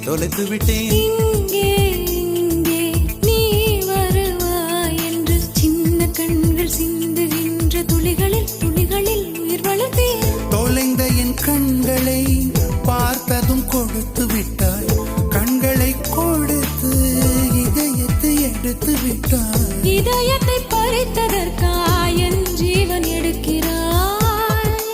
தொலைத்து விட்டேன். இங்கே இங்கே நீ வருவாய் என்று சின்ன கண்கள் சிந்துகின்ற துளிகளில் துளிகளில் உயிர் வளர்த்தேன். தொலைந்த என் கண்களை பார்த்ததும் கொடுத்து விட்டாய். கண்களை கொடுத்து இதயத்தை எடுத்து விட்டாய். இதய